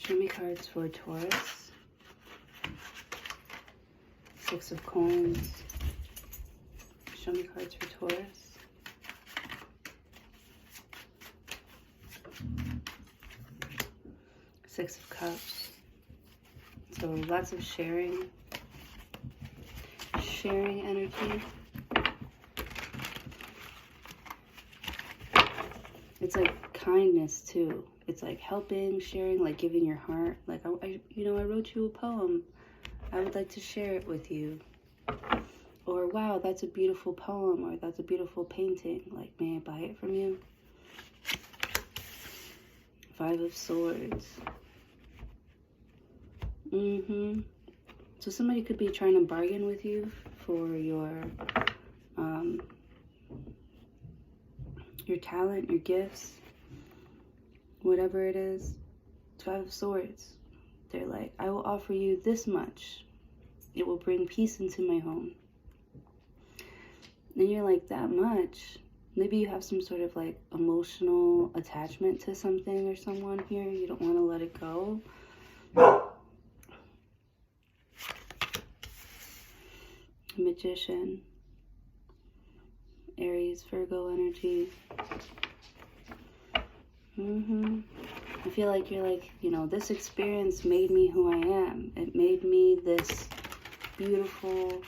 Show me cards for Taurus. Six of Coins. Show me cards for Taurus. Six of Cups. So lots of sharing energy. It's like kindness too. It's like helping, sharing, like giving your heart. Like, I wrote you a poem. I would like to share it with you. Or, wow, that's a beautiful poem, or that's a beautiful painting. Like, may I buy it from you? Five of Swords. So somebody could be trying to bargain with you for your talent, your gifts, whatever it is. Five of Swords. They're like, I will offer you this much. It will bring peace into my home. And you're like, that much? Maybe you have some sort of like emotional attachment to something or someone here. You don't want to let it go. Magician. Aries, Virgo energy. I feel like you're like, this experience made me who I am. It made me this beautiful,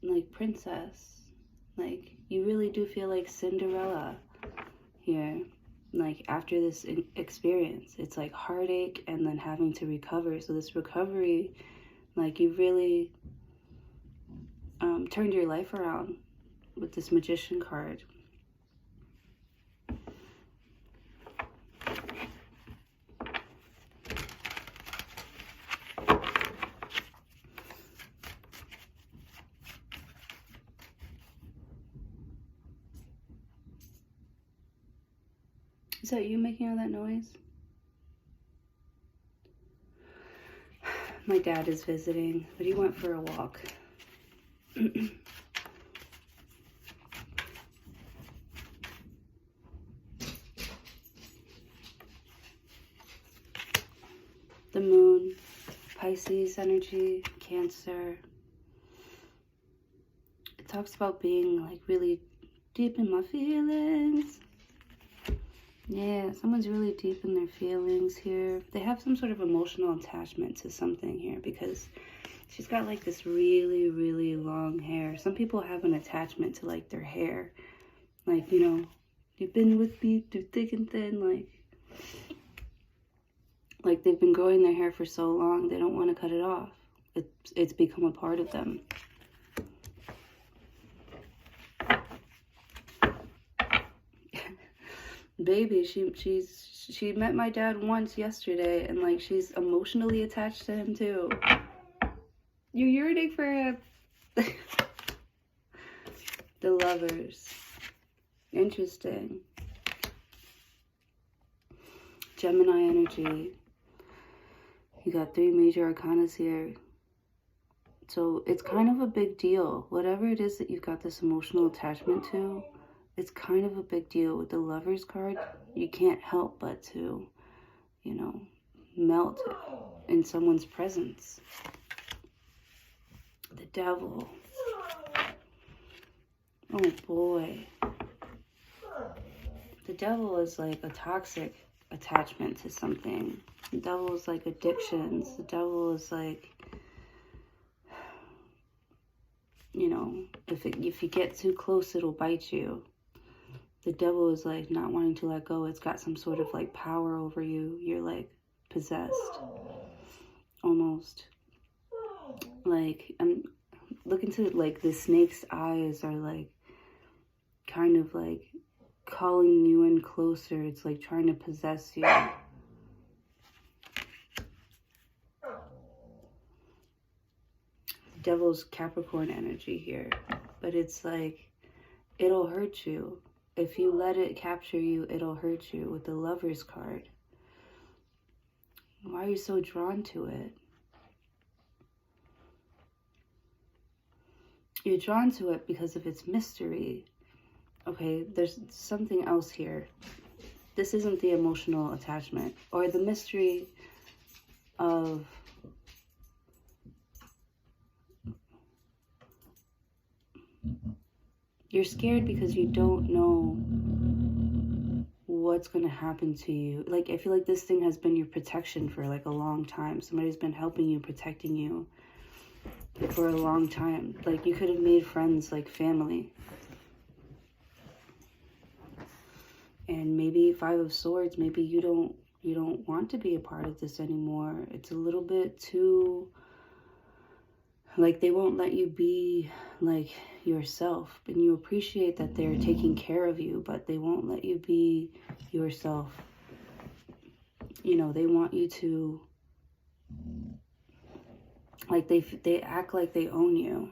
like, princess. Like, you really do feel like Cinderella here. Like, after this experience, it's like heartache and then having to recover. So this recovery, like, you really turned your life around with this Magician card. Is that you making all that noise? My dad is visiting, but he went for a walk. The moon, Pisces energy, Cancer. It talks about being like really deep in my feelings. Yeah, someone's really deep in their feelings here. They have some sort of emotional attachment to something here because she's got like this really, really long hair. Some people have an attachment to like their hair. Like, you've been with me through thick and thin, like they've been growing their hair for so long, they don't want to cut it off. It's become a part of them. Baby, she met my dad once yesterday, and like she's emotionally attached to him too. You're yearning for him. The Lovers. Interesting. Gemini energy. You got 3 major arcanas here. So it's kind of a big deal. Whatever it is that you've got this emotional attachment to, it's kind of a big deal. With the Lovers card, you can't help but to, melt in someone's presence. The Devil. Oh boy. The Devil is like a toxic attachment to something. The Devil is like addictions. The Devil is like, if you get too close, it'll bite you. The Devil is like not wanting to let go. It's got some sort of like power over you. You're like possessed. Almost. Like, I'm looking to like the snake's eyes are like kind of like calling you in closer. It's like trying to possess you. Devil's Capricorn energy here, but it's like it'll hurt you if you let it capture you. It'll hurt you. With the Lovers card, why are you so drawn to it? You're drawn to it because of its mystery. Okay, there's something else here. This isn't the emotional attachment or the mystery of you're scared because you don't know what's going to happen to you. Like, I feel like this thing has been your protection for like a long time. Somebody's been helping you, protecting you for a long time. Like, you could have made friends like family. And maybe Five of Swords, maybe you don't want to be a part of this anymore. It's a little bit too, like, they won't let you be like yourself, and you appreciate that they're taking care of you, but they won't let you be yourself. You know, they want you to, like, they act like they own you.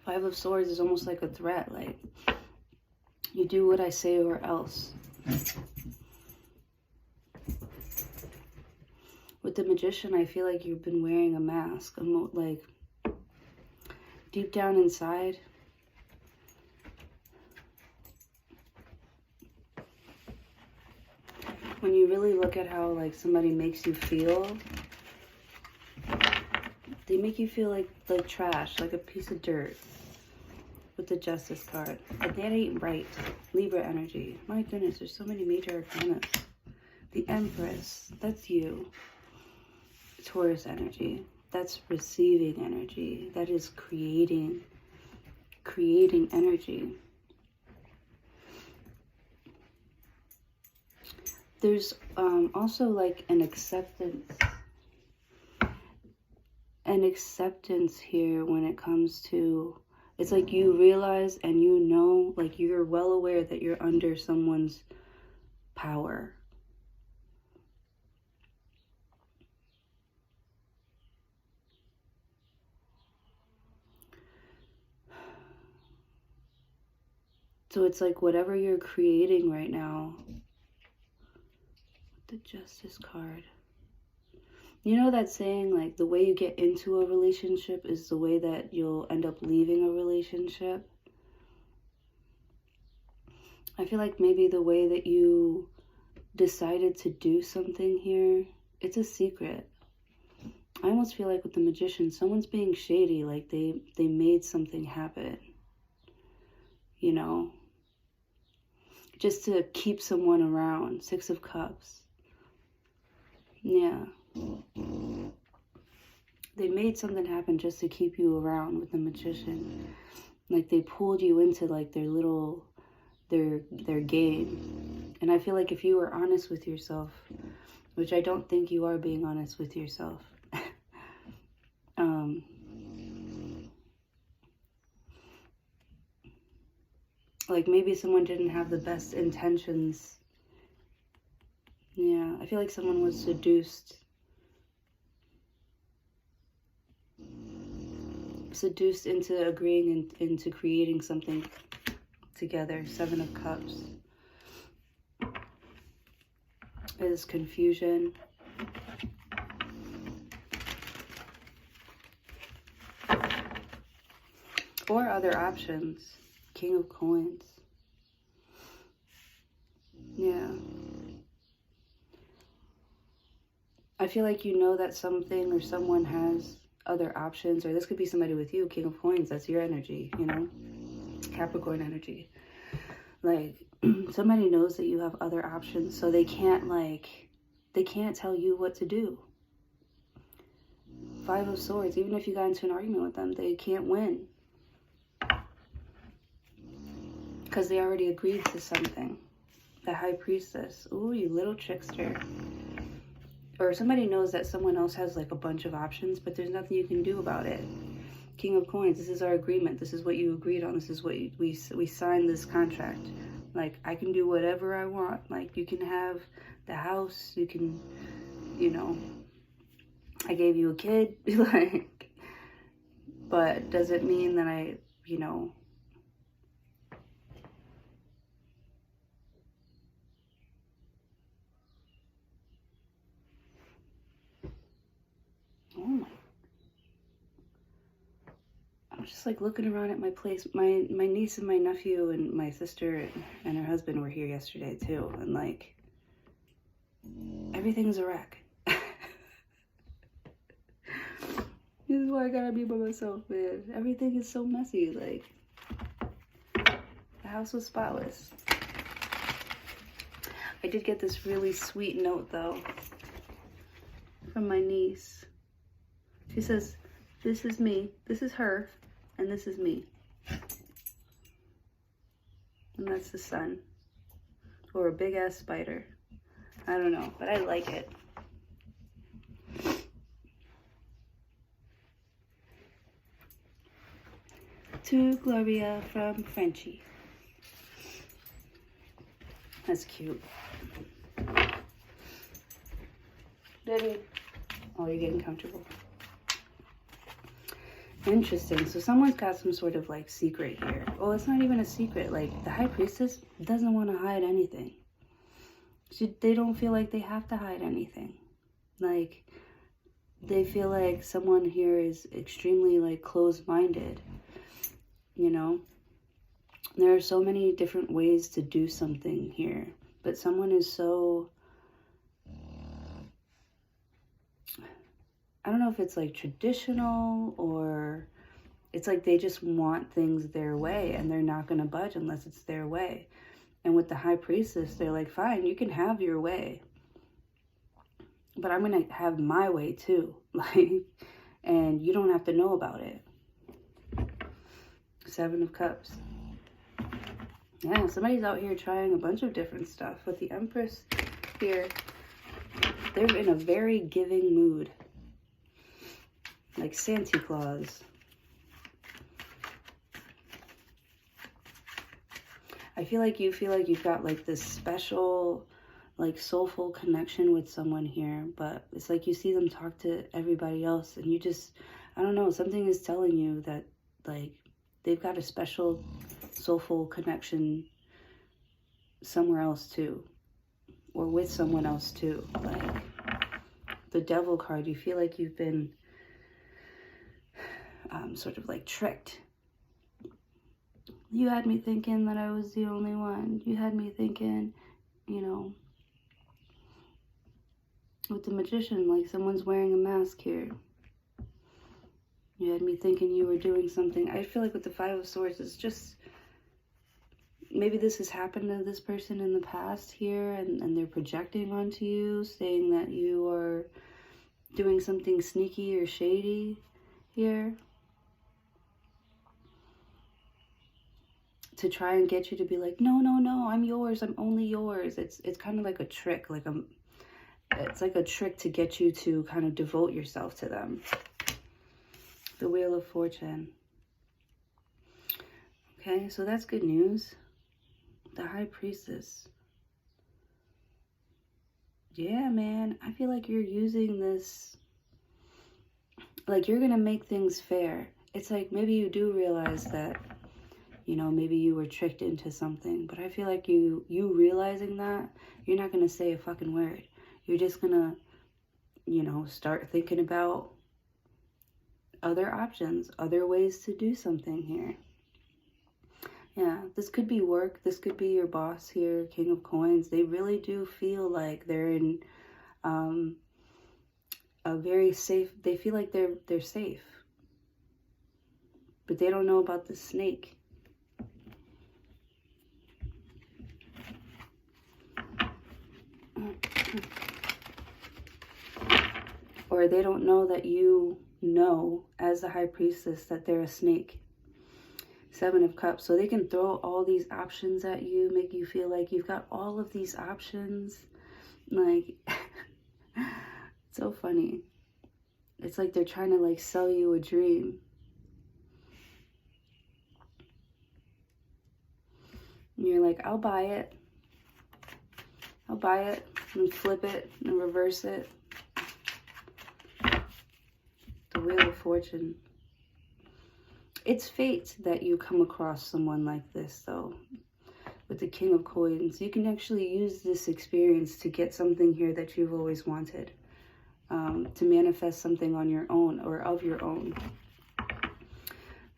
Five of Swords is almost like a threat, like, you do what I say or else. With the Magician, I feel like you've been wearing a mask, like, deep down inside. When you really look at how, like, somebody makes you feel, they make you feel like trash, like a piece of dirt. With the Justice card. But that ain't right. Libra energy. My goodness, there's so many major arcana. The Empress. That's you. Taurus energy. That's receiving energy. That is creating energy. There's also like an acceptance here when it comes to, it's like you realize and you know, like, you're well aware that you're under someone's power. So it's like whatever you're creating right now, the Justice card. You know that saying, like, the way you get into a relationship is the way that you'll end up leaving a relationship? I feel like maybe the way that you decided to do something here, it's a secret. I almost feel like with the Magician, someone's being shady, like they made something happen. You know? Just to keep someone around. Six of Cups. Yeah. They made something happen just to keep you around with the Magician. Like, they pulled you into, like, their little, their game. And I feel like if you were honest with yourself, which I don't think you are being honest with yourself, like, maybe someone didn't have the best intentions. Yeah, I feel like someone was seduced into agreeing into creating something together. Seven of Cups is confusion. Or other options. King of Coins. Yeah. I feel like you know that something or someone has other options, or this could be somebody with you. King of Coins, that's your energy, you know? Capricorn energy. Like, somebody knows that you have other options, so they can't, like, they can't tell you what to do. Five of Swords, even if you got into an argument with them, they can't win. Because they already agreed to something. The High Priestess. Ooh, you little trickster. Or somebody knows that someone else has, like, a bunch of options, but there's nothing you can do about it. King of Coins, this is our agreement. This is what you agreed on. This is what we signed this contract. Like, I can do whatever I want. Like, you can have the house. You can, you know, I gave you a kid. Like, but does it mean that I, you know, oh my, just like looking around at my place. My niece and my nephew and my sister and her husband were here yesterday too, and like everything's a wreck. This is why I gotta be by myself, man. Everything is so messy. Like, the house was spotless. I did get this really sweet note though from my niece. She says, "This is me, this is her, and this is me." And that's the sun. Or a big ass spider. I don't know, but I like it. To Gloria from Frenchie. That's cute. Daddy. Oh, you're getting comfortable. Interesting. So someone's got some sort of like secret here. Well, it's not even a secret. Like, the High Priestess doesn't want to hide anything. They don't feel like they have to hide anything. Like, they feel like someone here is extremely like closed-minded. You know, there are so many different ways to do something here, but someone is so, I don't know if it's like traditional or it's like they just want things their way and they're not going to budge unless it's their way. And with the High Priestess, they're like, fine, you can have your way, but I'm going to have my way too. Like, and you don't have to know about it. Seven of Cups. Yeah, somebody's out here trying a bunch of different stuff. With the Empress here, they're in a very giving mood. Like Santa Claus. I feel like you've got like this special, like soulful connection with someone here. But it's like you see them talk to everybody else and you just, I don't know, something is telling you that like, they've got a special soulful connection somewhere else too, or with someone else too. Like the Devil card, you feel like you've been sort of like tricked. You had me thinking that I was the only one. You had me thinking, you know, with the Magician, like someone's wearing a mask here. You had me thinking you were doing something. I feel like with the Five of Swords, it's just, maybe this has happened to this person in the past here, and they're projecting onto you, saying that you are doing something sneaky or shady here to try and get you to be like, no, no, no, I'm yours, I'm only yours. It's kind of like a trick, like it's like a trick to get you to kind of devote yourself to them. The Wheel of Fortune. Okay, so that's good news. The High Priestess. Yeah, man, I feel like you're using this, like you're gonna make things fair. It's like maybe you do realize that, you know, maybe you were tricked into something, but I feel like you realizing that, you're not gonna say a fucking word. You're just gonna, you know, start thinking about other options, other ways to do something here. Yeah, this could be work. This could be your boss here, King of Coins. They really do feel like they're in a very safe, they feel like they're safe. But they don't know about the snake. Or they don't know that you know, as the High Priestess, that they're a snake. Seven of Cups. So they can throw all these options at you, make you feel like you've got all of these options. Like, so funny. It's like they're trying to like sell you a dream. And you're like, I'll buy it. I'll buy it and flip it and reverse it. The Wheel of Fortune. It's fate that you come across someone like this, though. With the King of Coins, you can actually use this experience to get something here that you've always wanted. To manifest something on your own or of your own.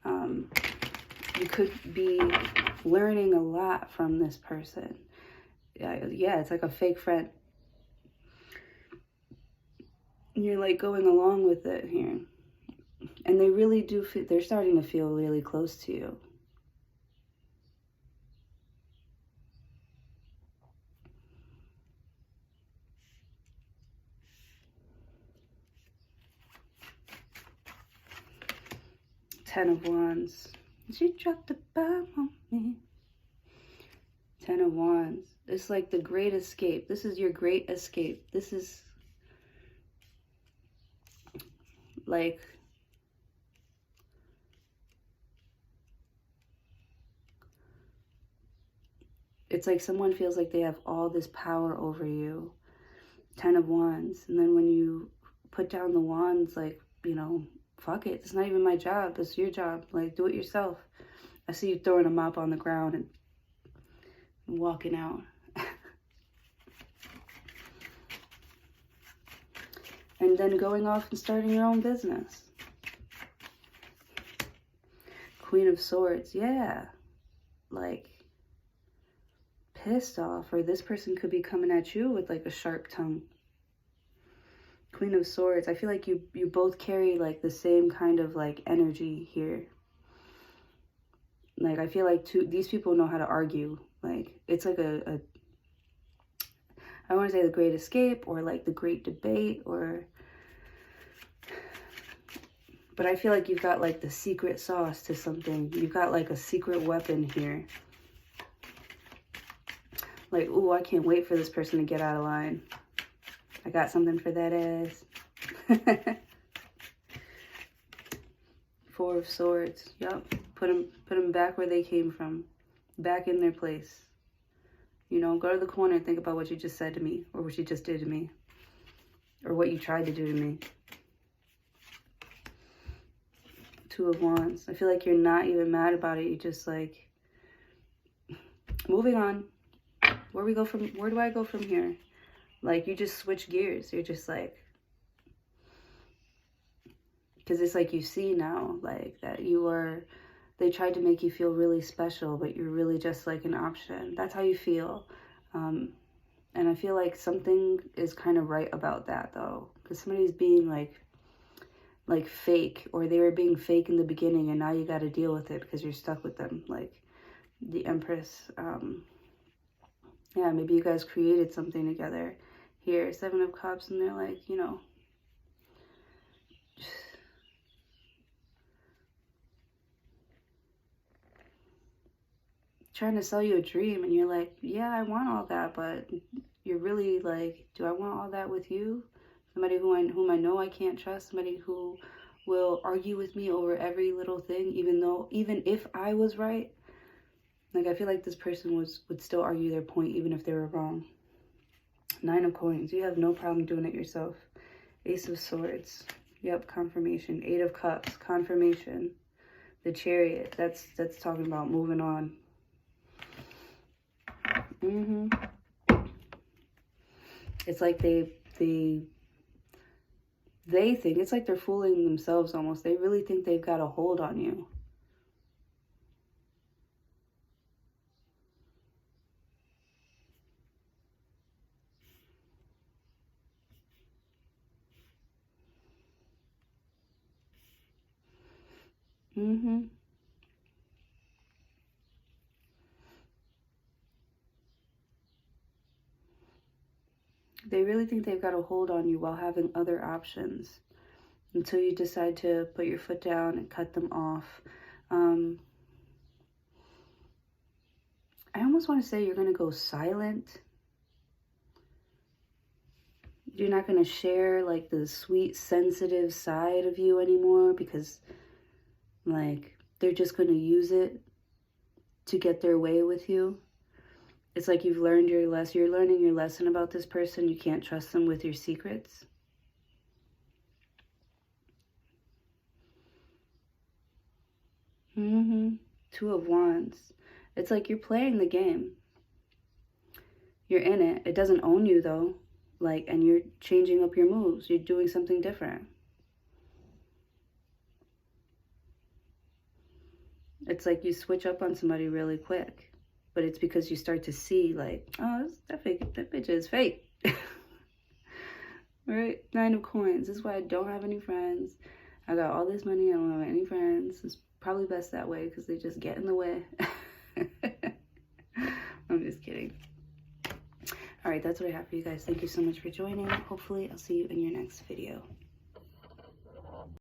You could be learning a lot from this person. Yeah, it's like a fake friend. And you're like going along with it here. And they really do feel, they're starting to feel really close to you. Ten of Wands. She dropped a bomb on me. Ten of Wands. It's like the great escape. This is your great escape. This is like it's like someone feels like they have all this power over you. Ten of Wands. And then when you put down the wands, like, you know, fuck it. It's not even my job. It's your job. Like, do it yourself. I see you throwing a mop on the ground and walking out. And then going off and starting your own business. Queen of Swords. Yeah. Like, pissed off. Or this person could be coming at you with like a sharp tongue. Queen of Swords. I feel like you both carry like the same kind of like energy here. Like, I feel like these people know how to argue. Like, it's like I want to say the Great Escape or like the Great Debate or... But I feel like you've got like the secret sauce to something. You've got like a secret weapon here. Like, ooh, I can't wait for this person to get out of line. I got something for that ass. Four of Swords. Yup. Put them back where they came from. Back in their place. You know, go to the corner and think about what you just said to me. Or what you just did to me. Or what you tried to do to me. Two of Wands. I feel like you're not even mad about it. You're just like... Moving on. Where do I go from here? Like, you just switch gears. You're just like... Because it's like you see now, like, that you are... They tried to make you feel really special, but you're really just like an option. That's how you feel. And I feel like something is kind of right about that, though. Because somebody's being like fake, or they were being fake in the beginning, and now you got to deal with it because you're stuck with them. Like the Empress. Yeah, maybe you guys created something together. Here, Seven of Cups, and they're like, you know... trying to sell you a dream, and you're like, yeah, I want all that, but you're really like, do I want all that with you? Somebody whom I know I can't trust, somebody who will argue with me over every little thing, even if I was right. Like, I feel like this person would still argue their point even if they were wrong. Nine of Coins. You have no problem doing it yourself. Ace of Swords. Yep, confirmation. Eight of Cups. Confirmation. The Chariot. That's talking about moving on. It's like they think, it's like they're fooling themselves almost. They really think they've got a hold on you. They really think they've got a hold on you while having other options until you decide to put your foot down and cut them off. I almost want to say you're going to go silent. You're not going to share like the sweet, sensitive side of you anymore because like they're just going to use it to get their way with you. It's like you've learned your lesson. You're learning your lesson about this person. You can't trust them with your secrets. Two of Wands. It's like you're playing the game. You're in it. It doesn't own you though. Like, and you're changing up your moves. You're doing something different. It's like you switch up on somebody really quick, but it's because you start to see like, oh, that bitch is fake. Right? 9 of coins. This is why I don't have any friends. I got all this money. I don't have any friends. It's probably best that way because they just get in the way. I'm just kidding. All right, that's what I have for you guys. Thank you so much for joining. Hopefully, I'll see you in your next video.